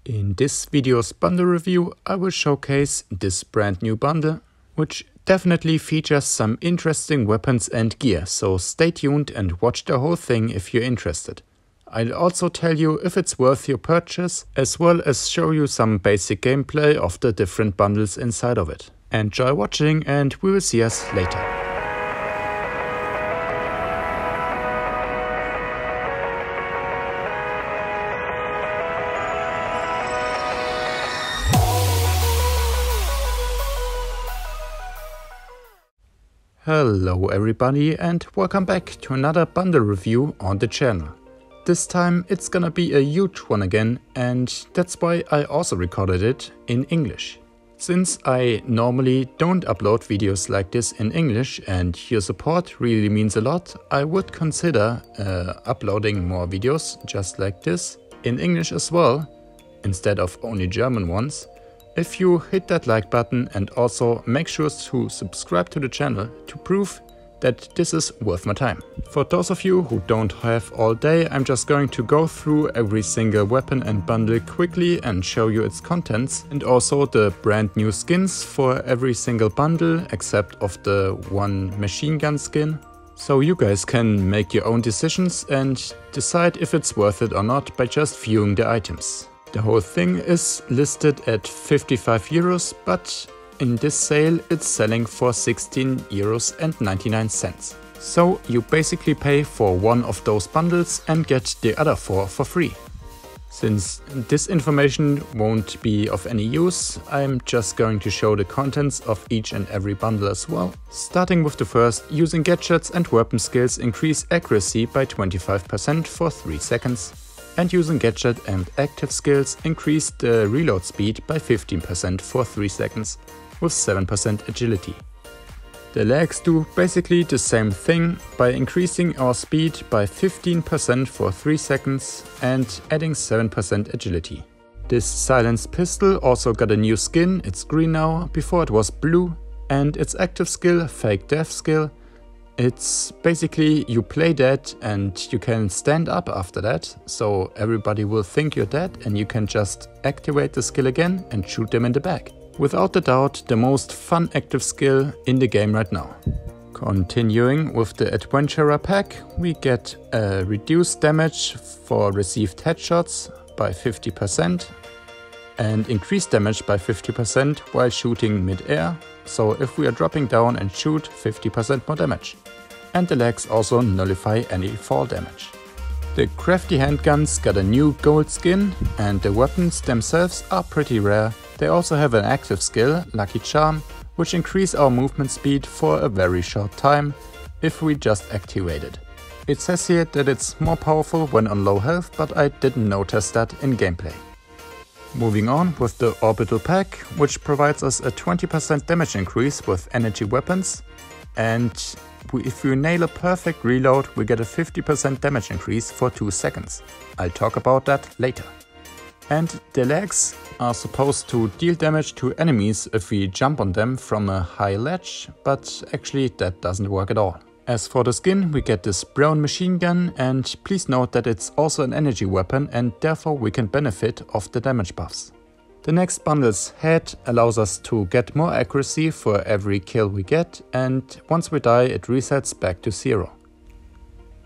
In this video's bundle review, I will showcase this brand new bundle, which definitely features some interesting weapons and gear, so stay tuned and watch the whole thing if you're interested. I'll also tell you if it's worth your purchase, as well as show you some basic gameplay of the different bundles inside of it. Enjoy watching and we will see us later. Hello everybody and welcome back to another bundle review on the channel. This time it's gonna be a huge one again, and that's why I also recorded it in English. Since I normally don't upload videos like this in English and your support really means a lot, I would consider uploading more videos just like this in English as well, instead of only German ones. If you hit that like button and also make sure to subscribe to the channel to prove that this is worth my time. For those of you who don't have all day, I'm just going to go through every single weapon and bundle quickly and show you its contents, and also the brand new skins for every single bundle except of the one machine gun skin. So you guys can make your own decisions and decide if it's worth it or not by just viewing the items. The whole thing is listed at 55 euros, but in this sale it's selling for 16.99 euros. So you basically pay for one of those bundles and get the other four for free. Since this information won't be of any use, I'm just going to show the contents of each and every bundle as well. Starting with the first, using gadgets and weapon skills increase accuracy by 25% for 3 seconds. And using gadget and active skills increase the reload speed by 15% for 3 seconds, with 7% agility. The legs do basically the same thing by increasing our speed by 15% for 3 seconds and adding 7% agility. This silenced pistol also got a new skin, it's green now, before it was blue, and its active skill, fake death skill, it's basically you play dead and you can stand up after that, so everybody will think you're dead and you can just activate the skill again and shoot them in the back. Without a doubt, the most fun active skill in the game right now. Continuing with the Adventurer pack, we get reduced damage for received headshots by 50% and increased damage by 50% while shooting mid-air, so if we are dropping down and shoot, 50% more damage. And the legs also nullify any fall damage. The crafty handguns got a new gold skin, and the weapons themselves are pretty rare. They also have an active skill, Lucky Charm, which increase our movement speed for a very short time if we just activate it. It says here that it's more powerful when on low health, but I didn't notice that in gameplay. Moving on with the Orbital pack, which provides us a 20% damage increase with energy weapons, and if we nail a perfect reload, we get a 50% damage increase for 2 seconds. I'll talk about that later. And the legs are supposed to deal damage to enemies if we jump on them from a high ledge, but actually that doesn't work at all. As for the skin, we get this brown machine gun, and please note that it's also an energy weapon and therefore we can benefit of the damage buffs. The next bundle's head allows us to get more accuracy for every kill we get, and once we die it resets back to 0.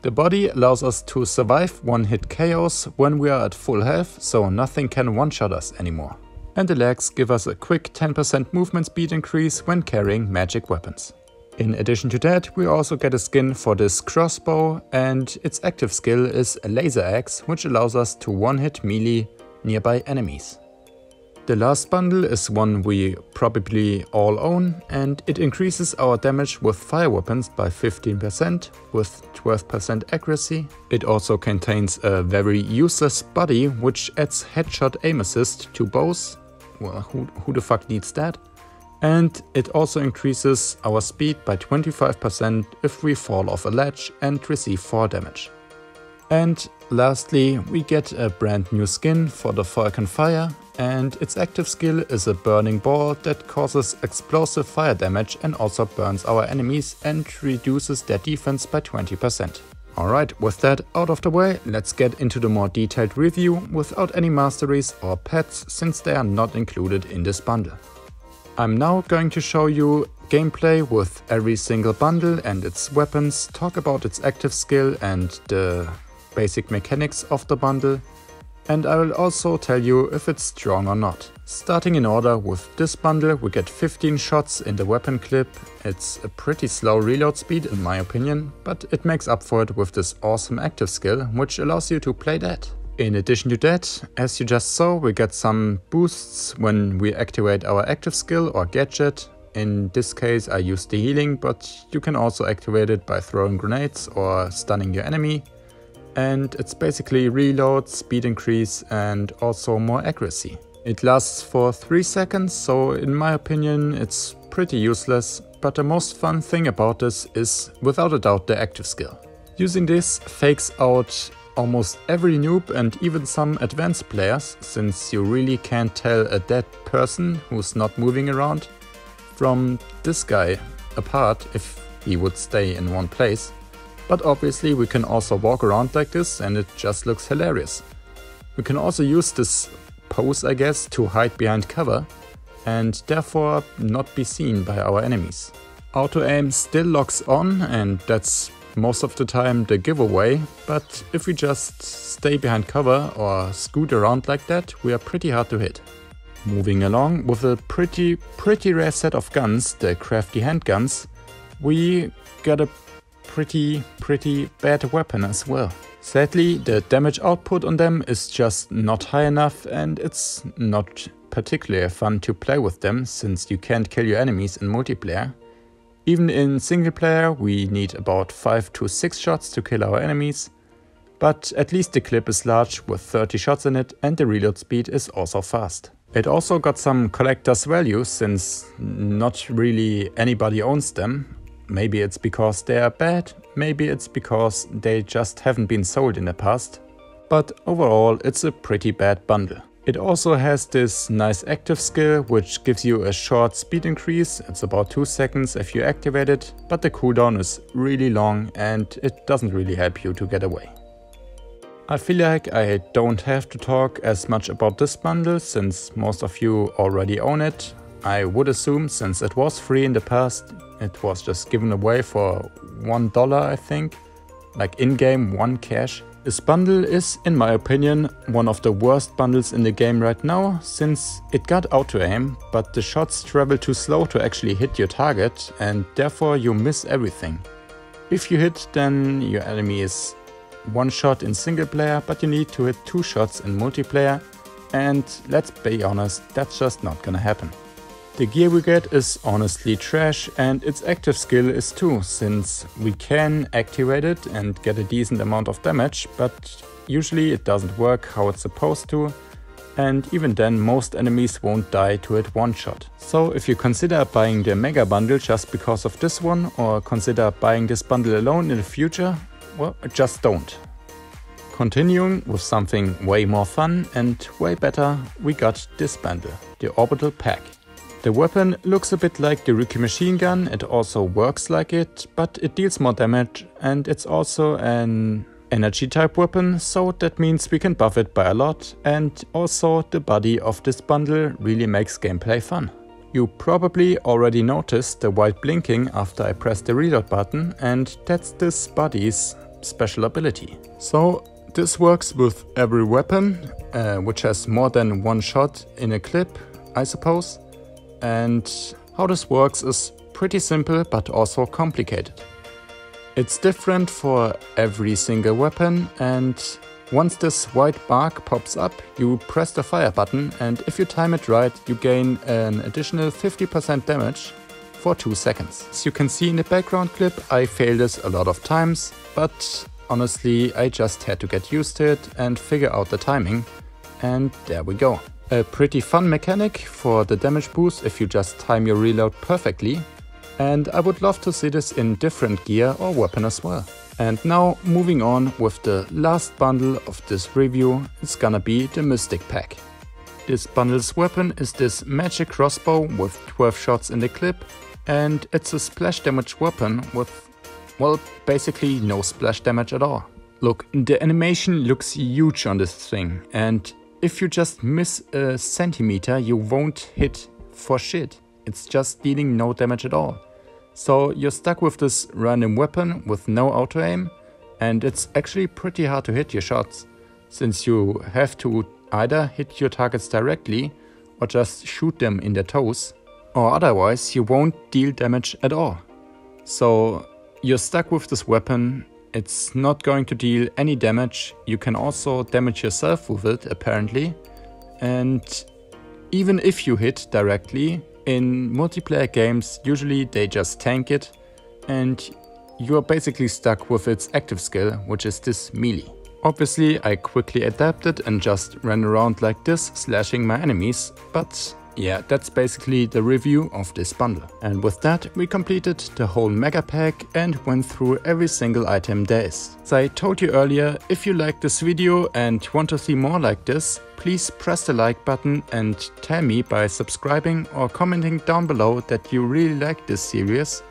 The body allows us to survive one-hit KOs when we are at full health, so nothing can one-shot us anymore. And the legs give us a quick 10% movement speed increase when carrying magic weapons. In addition to that, we also get a skin for this crossbow, and its active skill is a laser axe, which allows us to one-hit melee nearby enemies. The last bundle is one we probably all own, and it increases our damage with fire weapons by 15% with 12% accuracy. It also contains a very useless body which adds headshot aim assist to bows. Well, who the fuck needs that? And it also increases our speed by 25% if we fall off a ledge and receive 4 damage. And lastly, we get a brand new skin for the Falcon Fire, and its active skill is a burning ball that causes explosive fire damage and also burns our enemies and reduces their defense by 20%. Alright, with that out of the way, let's get into the more detailed review without any masteries or pets, since they are not included in this bundle. I'm now going to show you gameplay with every single bundle and its weapons, talk about its active skill and the basic mechanics of the bundle, and I will also tell you if it's strong or not. Starting in order with this bundle, we get 15 shots in the weapon clip. It's a pretty slow reload speed in my opinion, but it makes up for it with this awesome active skill, which allows you to play dead. In addition to that, as you just saw, we get some boosts when we activate our active skill or gadget. In this case I use the healing, but you can also activate it by throwing grenades or stunning your enemy. And it's basically reload, speed increase and also more accuracy. It lasts for 3 seconds, so in my opinion it's pretty useless, but the most fun thing about this is without a doubt the active skill. Using this fakes out almost every noob and even some advanced players, since you really can't tell a dead person who's not moving around from this guy apart if he would stay in one place. But obviously we can also walk around like this and it just looks hilarious. We can also use this pose, I guess, to hide behind cover and therefore not be seen by our enemies. Auto aim still locks on and that's most of the time the giveaway, but if we just stay behind cover or scoot around like that, we are pretty hard to hit. Moving along with a pretty rare set of guns, the crafty handguns, we got a pretty bad weapon as well. Sadly, the damage output on them is just not high enough and it's not particularly fun to play with them since you can't kill your enemies in multiplayer. Even in single player we need about 5 to 6 shots to kill our enemies, but at least the clip is large with 30 shots in it and the reload speed is also fast. It also got some collector's value since not really anybody owns them. Maybe it's because they are bad, maybe it's because they just haven't been sold in the past. But overall it's a pretty bad bundle. It also has this nice active skill which gives you a short speed increase. It's about 2 seconds if you activate it, but the cooldown is really long and it doesn't really help you to get away. I feel like I don't have to talk as much about this bundle since most of you already own it. I would assume, since it was free in the past, it was just given away for $1 I think, like in-game 1 cash. This bundle is, in my opinion, one of the worst bundles in the game right now, since it got auto-aim, but the shots travel too slow to actually hit your target and therefore you miss everything. If you hit, then your enemy is 1 shot in single player, but you need to hit 2 shots in multiplayer, and let's be honest, that's just not gonna happen. The gear we get is honestly trash and its active skill is too, since we can activate it and get a decent amount of damage, but usually it doesn't work how it's supposed to, and even then most enemies won't die to it 1 shot. So if you consider buying the Megabundle just because of this one, or consider buying this bundle alone in the future, well, just don't. Continuing with something way more fun and way better, we got this bundle, the Orbital Pack. The weapon looks a bit like the Rookie machine gun, it also works like it, but it deals more damage and it's also an energy type weapon, so that means we can buff it by a lot, and also the body of this bundle really makes gameplay fun. You probably already noticed the white blinking after I pressed the reload button, and that's this body's special ability. So this works with every weapon, which has more than 1 shot in a clip, I suppose. And how this works is pretty simple but also complicated. It's different for every single weapon, and once this white bark pops up, you press the fire button, and if you time it right, you gain an additional 50% damage for 2 seconds. As you can see in the background clip, I failed this a lot of times, but honestly I just had to get used to it and figure out the timing, and there we go. A pretty fun mechanic for the damage boost if you just time your reload perfectly, and I would love to see this in different gear or weapon as well. And now moving on with the last bundle of this review, it's gonna be the Mystic Pack. This bundle's weapon is this magic crossbow with 12 shots in the clip, and it's a splash damage weapon with Well, basically no splash damage at all. Look, the animation looks huge on this thing, and if you just miss a centimeter, you won't hit for shit. It's just dealing no damage at all. So you're stuck with this random weapon with no auto aim, and it's actually pretty hard to hit your shots, since you have to either hit your targets directly or just shoot them in their toes, or otherwise you won't deal damage at all. So you're stuck with this weapon. It's not going to deal any damage. You can also damage yourself with it apparently, and even if you hit directly, in multiplayer games usually they just tank it and you're basically stuck with its active skill, which is this melee. Obviously I quickly adapted and just ran around like this, slashing my enemies, but yeah, that's basically the review of this bundle. And with that, we completed the whole mega pack and went through every single item there is. As I told you earlier, if you like this video and want to see more like this, please press the like button and tell me by subscribing or commenting down below that you really like this series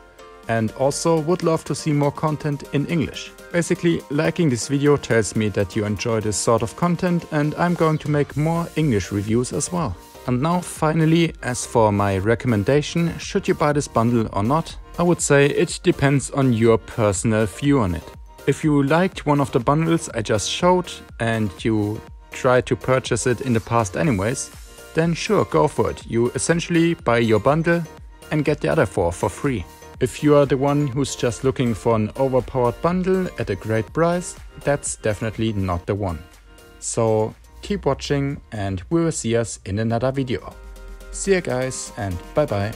and also would love to see more content in English. Basically, liking this video tells me that you enjoy this sort of content, and I'm going to make more English reviews as well. And now finally, as for my recommendation, should you buy this bundle or not, I would say it depends on your personal view on it. If you liked one of the bundles I just showed and you tried to purchase it in the past anyways, then sure, go for it. You essentially buy your bundle and get the other four for free. If you are the one who's just looking for an overpowered bundle at a great price, that's definitely not the one. So keep watching and we will see us in another video. See ya guys, and bye bye.